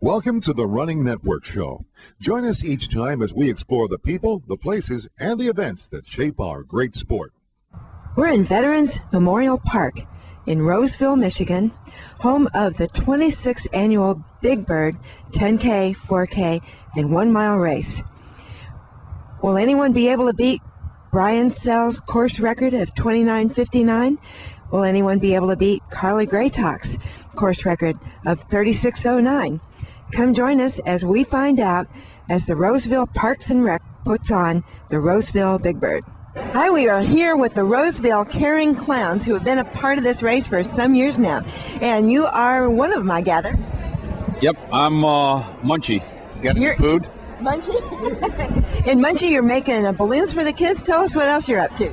Welcome to the Running Network Show. Join us each time as we explore the people, the places, and the events that shape our great sport. We're in Veterans Memorial Park in Roseville, Michigan, home of the 26th annual Big Bird 10K, 4K, and 1 mile race. Will anyone be able to beat Brian Sell's course record of 29:59? Will anyone be able to beat Carly Graytock's course record of 36:09? Come join us as we find out as the Roseville Parks and Rec puts on the Roseville Big Bird. Hi, we are here with the Roseville Caring Clowns who have been a part of this race for some years now. And you are one of them, I gather. Yep, I'm Munchie. Getting food. Munchie? And Munchie, you're making balloons for the kids. Tell us what else you're up to.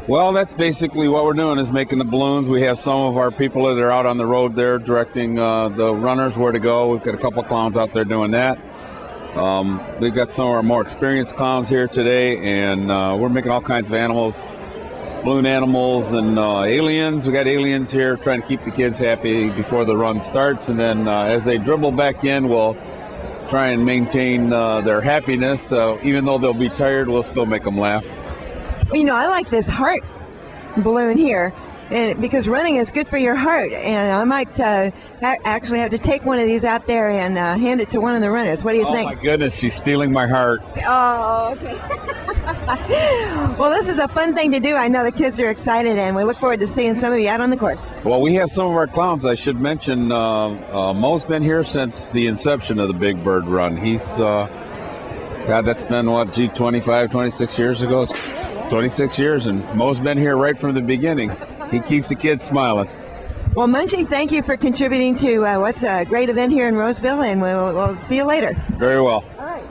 Well, that's basically what we're doing is making the balloons. We have some of our people that are out on the road there directing the runners where to go. We've got a couple of clowns out there doing that. We've got some of our more experienced clowns here today, and we're making all kinds of animals, balloon animals and aliens. We got aliens here trying to keep the kids happy before the run starts, and then as they dribble back in, we'll try and maintain their happiness. Even though they'll be tired, we'll still make them laugh. Well, you know, I like this heart balloon here, and because running is good for your heart. And I might actually have to take one of these out there and hand it to one of the runners. What do you think? Oh, my goodness, she's stealing my heart. Oh, okay. Well, this is a fun thing to do. I know the kids are excited, and we look forward to seeing some of you out on the course. Well, we have some of our clowns. I should mention Mo's been here since the inception of the Big Bird Run. He's, God, that's been, 25, 26 years ago? 26 years, and Mo's been here right from the beginning. He keeps the kids smiling. Well, Munchie, thank you for contributing to what's a great event here in Roseville, and we'll see you later. Very well. All right.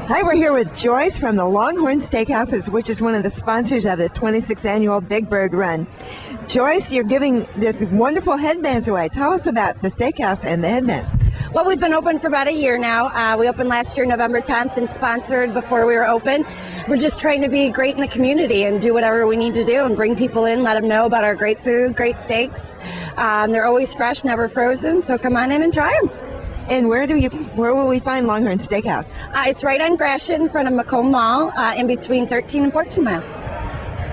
Hi, we're here with Joyce from the Longhorn Steakhouses, which is one of the sponsors of the 26th annual Big Bird Run. Joyce, you're giving this wonderful headbands away. Tell us about the steakhouse and the headbands. Well, we've been open for about a year now. We opened last year, November 10th, and sponsored before we were open. We're just trying to be great in the community and do whatever we need to do and bring people in, let them know about our great food, great steaks. They're always fresh, never frozen, so come on in and try them. And where will we find Longhorn Steakhouse? It's right on Gratiot in front of Macomb Mall, in between 13 and 14 Mile.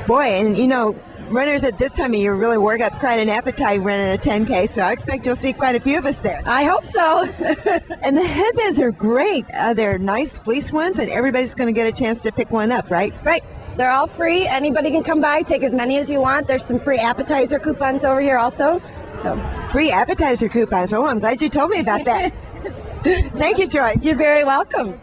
Boy, and you know, runners at this time of year really work up quite an appetite running a 10K, so I expect you'll see quite a few of us there. I hope so. And the headbands are great. They're nice fleece ones, and everybody's going to get a chance to pick one up, right? Right. They're all free. Anybody can come by, take as many as you want. There's some free appetizer coupons over here also. So free appetizer coupons. Oh, I'm glad you told me about that. Thank you, Joyce. You're very welcome.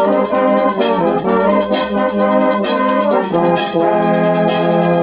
Thank you.